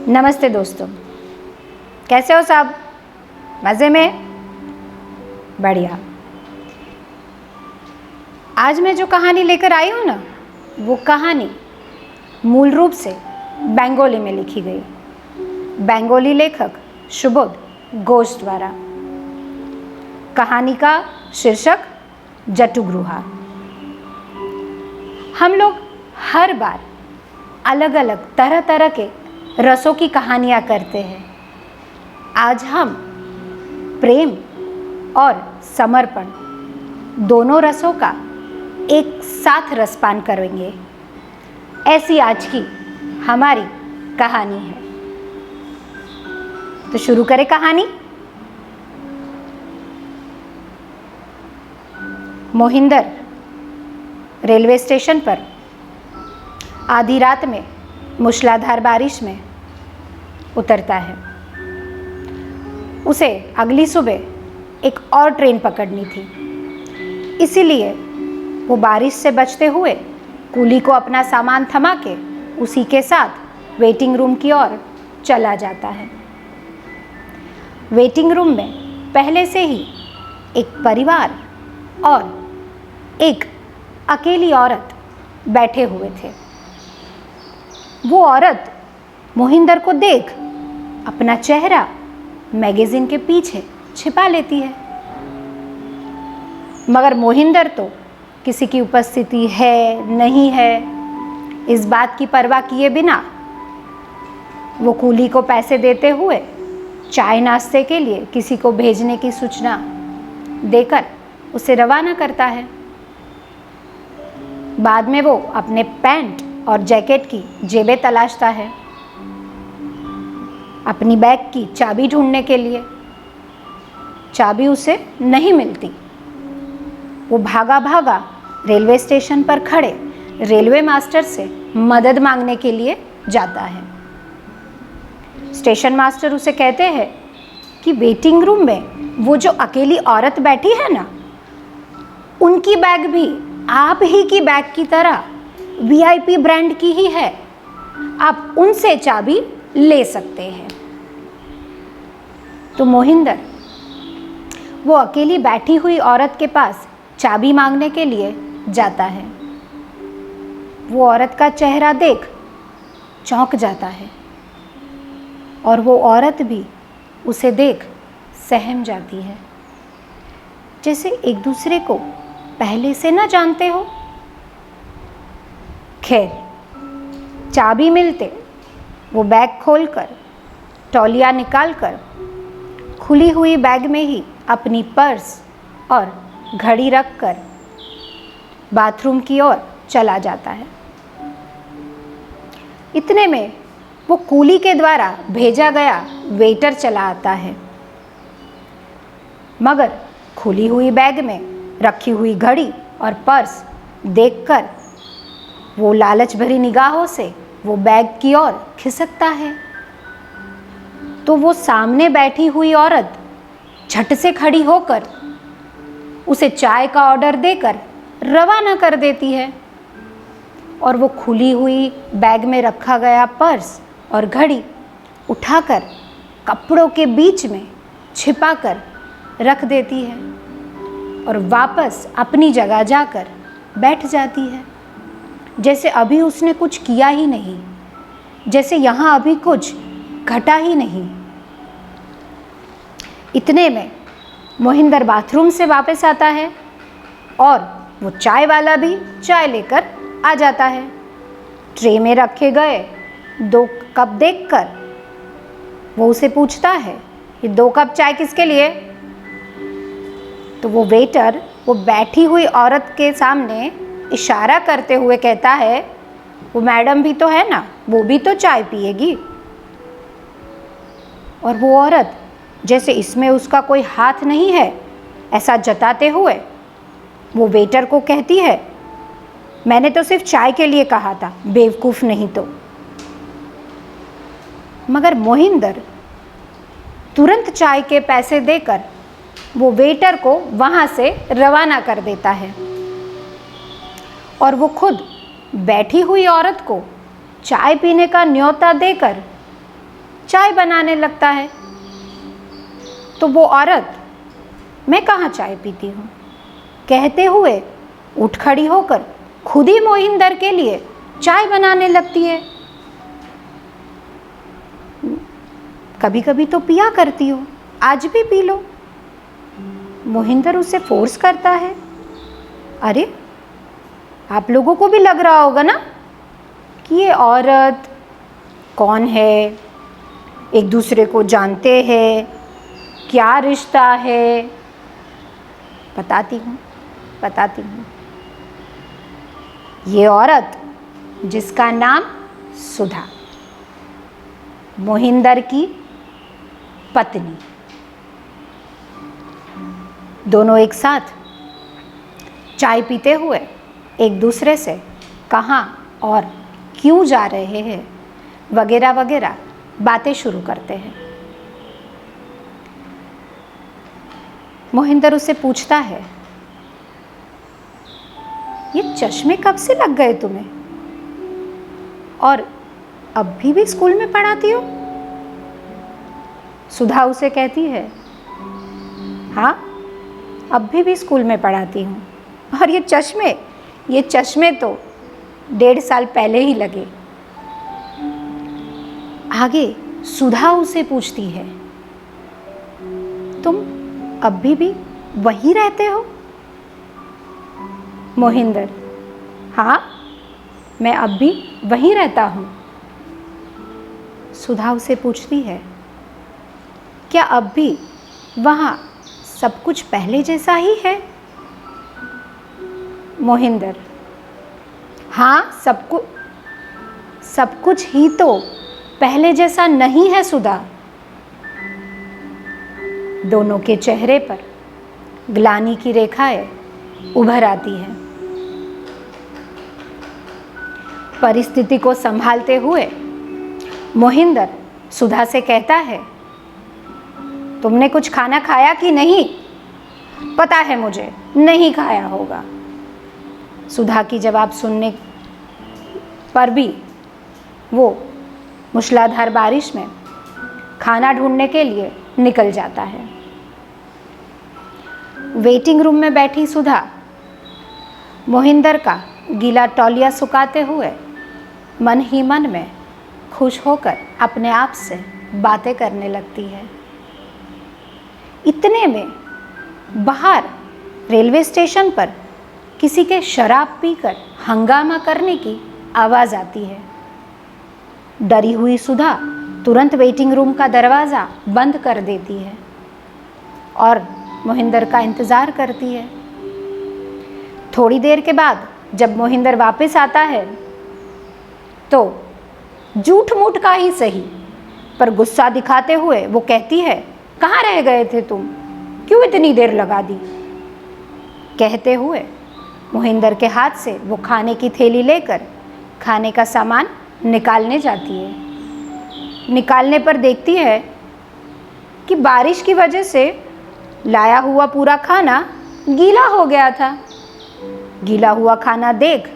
नमस्ते दोस्तों, कैसे हो सब? मज़े में? बढ़िया। आज मैं जो कहानी लेकर आई हूँ ना, वो कहानी मूल रूप से बंगाली में लिखी गई, बंगाली लेखक सुबोध घोष द्वारा। कहानी का शीर्षक जटुगृहा। हम लोग हर बार अलग अलग तरह तरह के रसों की कहानियाँ करते हैं। आज हम प्रेम और समर्पण दोनों रसों का एक साथ रसपान करेंगे। ऐसी आज की हमारी कहानी है। तो शुरू करें कहानी। मोहिंदर रेलवे स्टेशन पर आधी रात में मूसलाधार बारिश में उतरता है। उसे अगली सुबह एक और ट्रेन पकड़नी थी, इसीलिए वो बारिश से बचते हुए कूली को अपना सामान थमा के उसी के साथ वेटिंग रूम की ओर चला जाता है। वेटिंग रूम में पहले से ही एक परिवार और एक अकेली औरत बैठे हुए थे। वो औरत मोहिंदर को देख अपना चेहरा मैगजीन के पीछे छिपा लेती है, मगर मोहिंदर तो किसी की उपस्थिति है नहीं है इस बात की परवाह किए बिना वो कूली को पैसे देते हुए चाय नाश्ते के लिए किसी को भेजने की सूचना देकर उसे रवाना करता है। बाद में वो अपने पैंट और जैकेट की जेबें तलाशता है अपनी बैग की चाबी ढूंढने के लिए। चाबी उसे नहीं मिलती। वो भागा भागा रेलवे स्टेशन पर खड़े रेलवे मास्टर से मदद मांगने के लिए जाता है। स्टेशन मास्टर उसे कहते हैं कि वेटिंग रूम में वो जो अकेली औरत बैठी है ना, उनकी बैग भी आप ही की बैग की तरह वीआईपी ब्रांड की ही है। आप उनसे चाबी ले सकते हैं। तो मोहिंदर वो अकेली बैठी हुई औरत के पास चाबी मांगने के लिए जाता है। वो औरत का चेहरा देख चौंक जाता है और वो औरत भी उसे देख सहम जाती है, जैसे एक दूसरे को पहले से ना जानते हो। खैर, चाबी मिलते वो बैग खोलकर तौलिया निकालकर खुली हुई बैग में ही अपनी पर्स और घड़ी रखकर बाथरूम की ओर चला जाता है। इतने में वो कूली के द्वारा भेजा गया वेटर चला आता है, मगर खुली हुई बैग में रखी हुई घड़ी और पर्स देखकर वो लालच भरी निगाहों से वो बैग की ओर खिसकता है। तो वो सामने बैठी हुई औरत झट से खड़ी होकर उसे चाय का ऑर्डर देकर रवाना कर देती है और वो खुली हुई बैग में रखा गया पर्स और घड़ी उठाकर कपड़ों के बीच में छिपाकर रख देती है और वापस अपनी जगह जाकर बैठ जाती है, जैसे अभी उसने कुछ किया ही नहीं, जैसे यहाँ अभी कुछ घटा ही नहीं। इतने में मोहिंदर बाथरूम से वापस आता है और वो चाय वाला भी चाय लेकर आ जाता है। ट्रे में रखे गए 2 कप देखकर वो उसे पूछता है, ये 2 कप चाय किसके लिए? तो वो वेटर वो बैठी हुई औरत के सामने इशारा करते हुए कहता है, वो मैडम भी तो है ना, वो भी तो चाय पिएगी। और वो औरत जैसे इसमें उसका कोई हाथ नहीं है ऐसा जताते हुए वो वेटर को कहती है, मैंने तो सिर्फ चाय के लिए कहा था, बेवकूफ़ नहीं तो। मगर मोहिंदर तुरंत चाय के पैसे देकर वो वेटर को वहाँ से रवाना कर देता है और वो खुद बैठी हुई औरत को चाय पीने का न्योता देकर चाय बनाने लगता है। तो वो औरत, मैं कहाँ चाय पीती हूँ, कहते हुए उठ खड़ी होकर खुद ही मोहिंदर के लिए चाय बनाने लगती है। कभी कभी तो पिया करती हो, आज भी पी लो। मोहिंदर उसे फोर्स करता है। अरे, आप लोगों को भी लग रहा होगा ना कि ये औरत कौन है, एक दूसरे को जानते हैं, क्या रिश्ता है। बताती हूँ। ये औरत जिसका नाम सुधा, मोहिंदर की पत्नी। दोनों एक साथ चाय पीते हुए एक दूसरे से कहाँ और क्यों जा रहे हैं वगैरह वगैरह बातें शुरू करते हैं। मोहिंदर उससे पूछता है, ये चश्मे कब से लग गए तुम्हें, और अब भी स्कूल में पढ़ाती हो? सुधा उसे कहती है, हाँ, अब भी स्कूल में पढ़ाती हूँ, और ये चश्मे तो 1.5 साल पहले ही लगे। आगे सुधा उसे पूछती है, तुम अब भी वहीं रहते हो? मोहिंदर, हाँ, मैं अब भी वहीं रहता हूँ। सुधा उसे पूछती है, क्या अब भी वहाँ सब कुछ पहले जैसा ही है? मोहिंदर, हाँ, सब कुछ ही तो पहले जैसा नहीं है सुधा। दोनों के चेहरे पर ग्लानि की रेखाएं उभर आती हैं। परिस्थिति को संभालते हुए मोहिंदर सुधा से कहता है, तुमने कुछ खाना खाया कि नहीं? पता है मुझे, नहीं खाया होगा। सुधा की जवाब सुनने पर भी वो मूसलाधार बारिश में खाना ढूंढने के लिए निकल जाता है। वेटिंग रूम में बैठी सुधा मोहिंदर का गीला तौलिया सुखाते हुए मन ही मन में खुश होकर अपने आप से बातें करने लगती है। इतने में बाहर रेलवे स्टेशन पर किसी के शराब पीकर हंगामा करने की आवाज़ आती है। डरी हुई सुधा तुरंत वेटिंग रूम का दरवाज़ा बंद कर देती है और मोहिंदर का इंतज़ार करती है। थोड़ी देर के बाद जब मोहिंदर वापस आता है तो झूठ मूठ का ही सही पर गुस्सा दिखाते हुए वो कहती है, कहाँ रह गए थे तुम, क्यों इतनी देर लगा दी? कहते हुए मोहिंदर के हाथ से वो खाने की थैली लेकर खाने का सामान निकालने जाती है। निकालने पर देखती है कि बारिश की वजह से लाया हुआ पूरा खाना गीला हो गया था। गीला हुआ खाना देख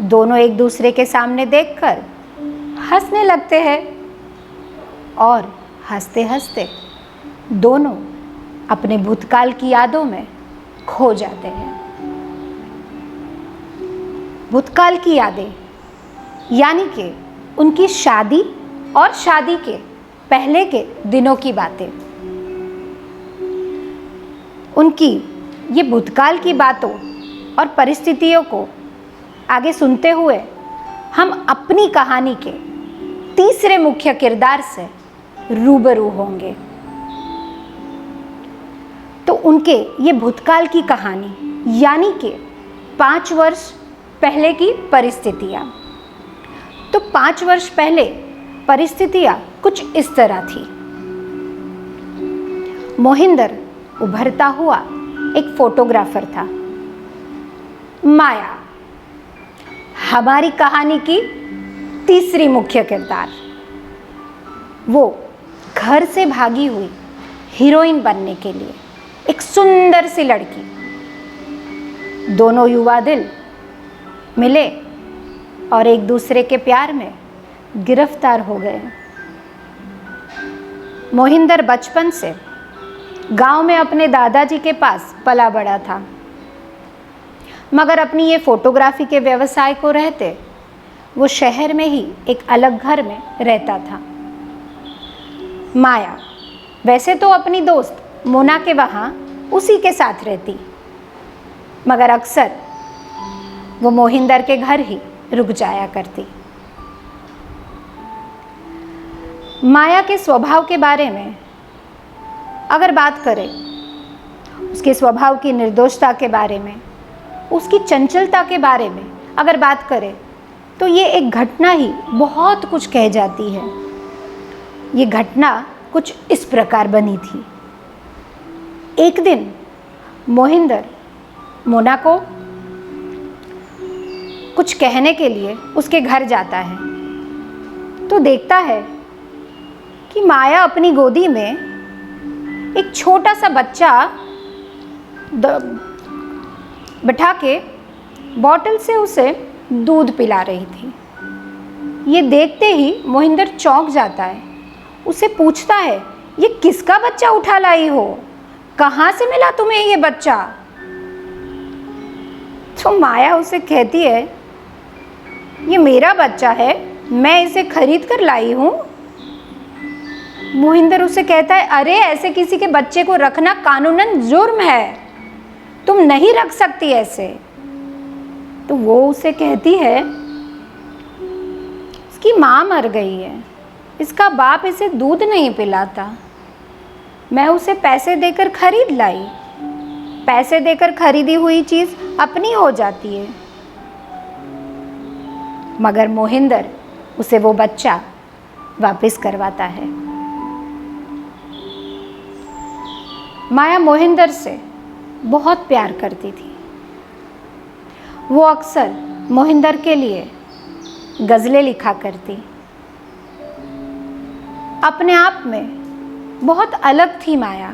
दोनों एक दूसरे के सामने देखकर हंसने लगते हैं और हंसते हंसते दोनों अपने भूतकाल की यादों में खो जाते हैं। भूतकाल की यादें यानी कि उनकी शादी और शादी के पहले के दिनों की बातें। उनकी ये भूतकाल की बातों और परिस्थितियों को आगे सुनते हुए हम अपनी कहानी के तीसरे मुख्य किरदार से रूबरू होंगे। तो उनके ये भूतकाल की कहानी यानी कि 5 वर्ष पहले की परिस्थितियाँ। तो 5 वर्ष पहले परिस्थितियाँ कुछ इस तरह थी। मोहिंदर उभरता हुआ एक फोटोग्राफर था। माया हमारी कहानी की तीसरी मुख्य किरदार। वो घर से भागी हुई हीरोइन बनने के लिए एक सुंदर सी लड़की। दोनों युवा दिल मिले और एक दूसरे के प्यार में गिरफ्तार हो गए। मोहिंदर बचपन से गांव में अपने दादाजी के पास पला बड़ा था, मगर अपनी ये फोटोग्राफी के व्यवसाय को रहते वो शहर में ही एक अलग घर में रहता था। माया वैसे तो अपनी दोस्त मोना के वहाँ उसी के साथ रहती, मगर अक्सर वो मोहिंदर के घर ही रुक जाया करती। माया के स्वभाव के बारे में अगर बात करें, उसके स्वभाव की निर्दोषता के बारे में, उसकी चंचलता के बारे में अगर बात करें, तो ये एक घटना ही बहुत कुछ कह जाती है। ये घटना कुछ इस प्रकार बनी थी। एक दिन मोहिंदर मोना को कुछ कहने के लिए उसके घर जाता है, तो देखता है कि माया अपनी गोदी में एक छोटा सा बच्चा बिठा के बॉटल से उसे दूध पिला रही थी। ये देखते ही मोहिंदर चौंक जाता है। उसे पूछता है, ये किसका बच्चा उठा लाई हो? कहाँ से मिला तुम्हें ये बच्चा? तो माया उसे कहती है, ये मेरा बच्चा है, मैं इसे खरीद कर लाई हूँ। मोहिंदर उसे कहता है, अरे ऐसे किसी के बच्चे को रखना कानूनन जुर्म है, तुम नहीं रख सकती ऐसे। तो वो उसे कहती है, इसकी माँ मर गई है, इसका बाप इसे दूध नहीं पिलाता, मैं उसे पैसे देकर खरीद लाई। पैसे देकर खरीदी हुई चीज़ अपनी हो जाती है। मगर मोहिंदर उसे वो बच्चा वापस करवाता है। माया मोहिंदर से बहुत प्यार करती थी। वो अक्सर मोहिंदर के लिए गज़लें लिखा करती। अपने आप में बहुत अलग थी माया।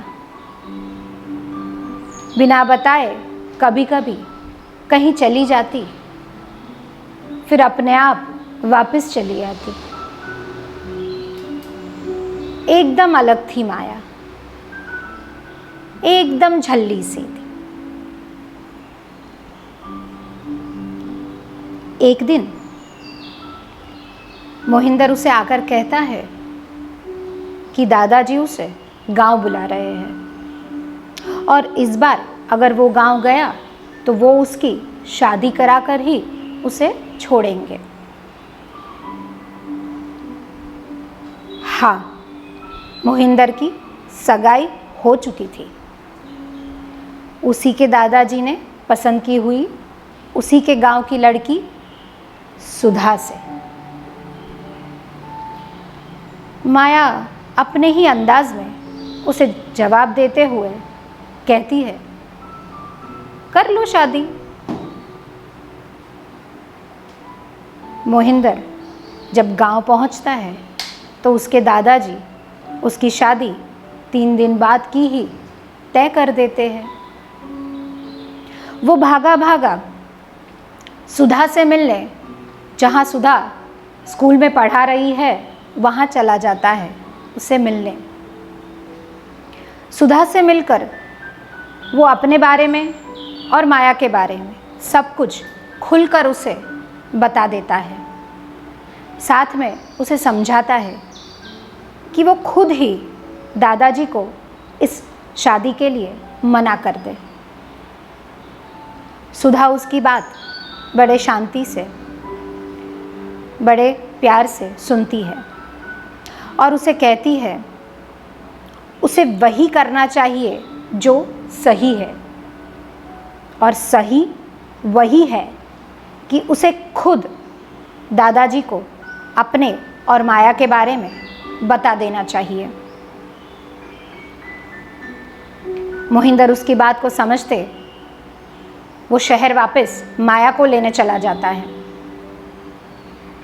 बिना बताए कभी कभी कहीं चली जाती, फिर अपने आप वापस चली आती। एकदम अलग थी माया, एकदम झल्ली सी थी। एक दिन मोहिंदर उसे आकर कहता है कि दादाजी उसे गांव बुला रहे हैं और इस बार अगर वो गांव गया तो वो उसकी शादी कराकर ही उसे छोड़ेंगे। हाँ, मोहिंदर की सगाई हो चुकी थी। उसी के दादाजी ने पसंद की हुई उसी के गांव की लड़की सुधा से। माया अपने ही अंदाज में उसे जवाब देते हुए कहती है, कर लो शादी। मोहिंदर जब गांव पहुंचता है तो उसके दादाजी उसकी शादी 3 दिन बाद की ही तय कर देते हैं। वो भागा भागा सुधा से मिलने, जहाँ सुधा स्कूल में पढ़ा रही है वहाँ चला जाता है उससे मिलने। सुधा से मिलकर वो अपने बारे में और माया के बारे में सब कुछ खुलकर उसे बता देता है। साथ में उसे समझाता है कि वो खुद ही दादाजी को इस शादी के लिए मना कर दे। सुधा उसकी बात बड़े शांति से, बड़े प्यार से सुनती है और उसे कहती है उसे वही करना चाहिए जो सही है, और सही वही है कि उसे खुद दादाजी को अपने और माया के बारे में बता देना चाहिए। मोहिंदर उसकी बात को समझते वो शहर वापस माया को लेने चला जाता है।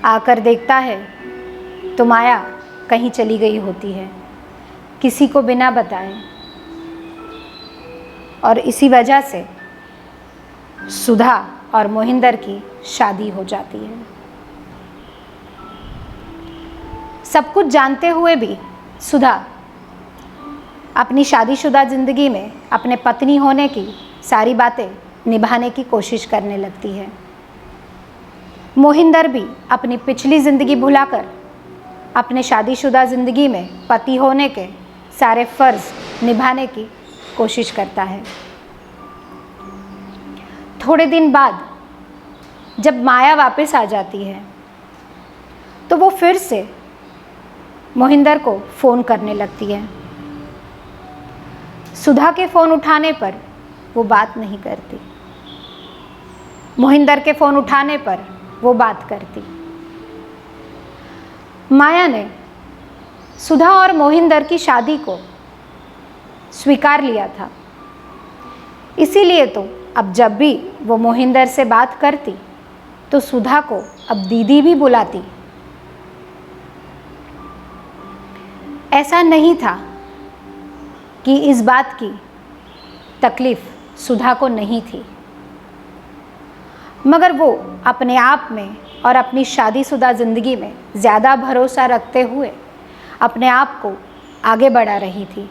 आकर देखता है तो माया कहीं चली गई होती है, किसी को बिना बताए, और इसी वजह से सुधा और मोहिंदर की शादी हो जाती है। सब कुछ जानते हुए भी सुधा अपनी शादीशुदा ज़िंदगी में अपने पत्नी होने की सारी बातें निभाने की कोशिश करने लगती है। मोहिंदर भी अपनी पिछली ज़िंदगी भुलाकर अपने शादीशुदा ज़िंदगी में पति होने के सारे फ़र्ज़ निभाने की कोशिश करता है। थोड़े दिन बाद जब माया वापस आ जाती है तो वो फिर से मोहिंदर को फ़ोन करने लगती है। सुधा के फ़ोन उठाने पर वो बात नहीं करती, मोहिंदर के फ़ोन उठाने पर वो बात करती। माया ने सुधा और मोहिंदर की शादी को स्वीकार लिया था, इसीलिए तो अब जब भी वो मोहिंदर से बात करती तो सुधा को अब दीदी भी बुलाती। ऐसा नहीं था कि इस बात की तकलीफ़ सुधा को नहीं थी, मगर वो अपने आप में और अपनी शादीशुदा ज़िंदगी में ज़्यादा भरोसा रखते हुए अपने आप को आगे बढ़ा रही थी।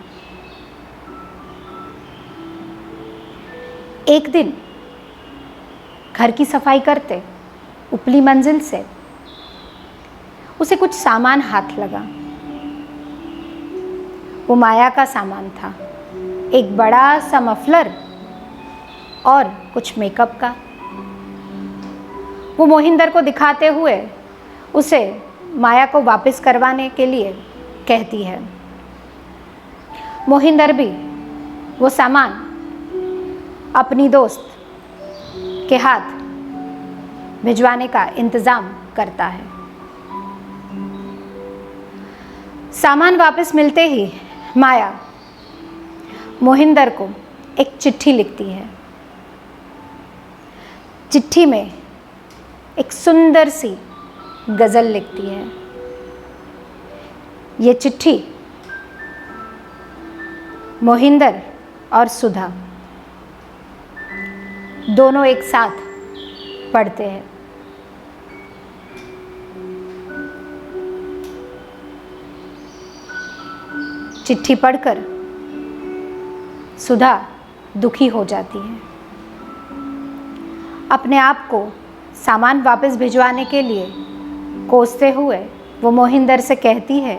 एक दिन घर की सफाई करते ऊपरी मंजिल से उसे कुछ सामान हाथ लगा। वो माया का सामान था, एक बड़ा सा मफलर और कुछ मेकअप का। वो मोहिंदर को दिखाते हुए उसे माया को वापस करवाने के लिए कहती है। मोहिंदर भी वो सामान अपनी दोस्त के हाथ भिजवाने का इंतज़ाम करता है। सामान वापस मिलते ही माया मोहिंदर को एक चिट्ठी लिखती है। चिट्ठी में एक सुंदर सी गज़ल लिखती है। ये चिट्ठी मोहिंदर और सुधा दोनों एक साथ पढ़ते हैं। चिट्ठी पढ़कर सुधा दुखी हो जाती है। अपने आप को सामान वापस भिजवाने के लिए कोसते हुए वो मोहिंदर से कहती है,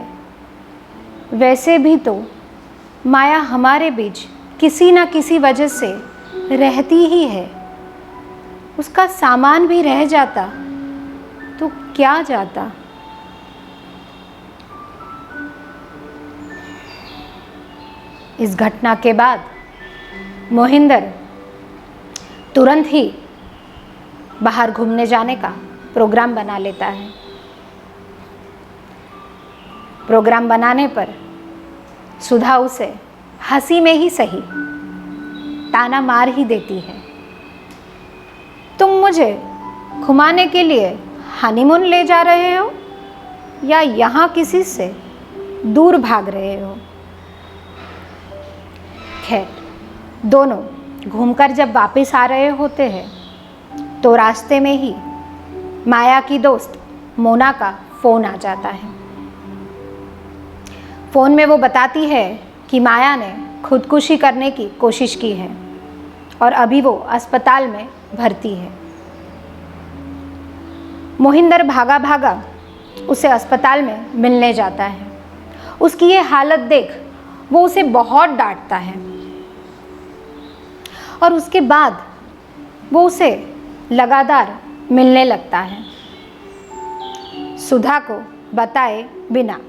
वैसे भी तो माया हमारे बीच किसी ना किसी वजह से रहती ही है, उसका सामान भी रह जाता तो क्या जाता। इस घटना के बाद मोहिंदर तुरंत ही बाहर घूमने जाने का प्रोग्राम बना लेता है। प्रोग्राम बनाने पर सुधा उसे हंसी में ही सही ताना मार ही देती है, तुम मुझे घुमाने के लिए हनीमून ले जा रहे हो या यहाँ किसी से दूर भाग रहे हो। खैर, दोनों घूमकर जब वापस आ रहे होते हैं तो रास्ते में ही माया की दोस्त मोना का फ़ोन आ जाता है। फ़ोन में वो बताती है कि माया ने खुदकुशी करने की कोशिश की है और अभी वो अस्पताल में भर्ती है। मोहिंदर भागा भागा उसे अस्पताल में मिलने जाता है। उसकी ये हालत देख वो उसे बहुत डांटता है और उसके बाद वो उसे लगातार मिलने लगता है, सुधा को बताए बिना।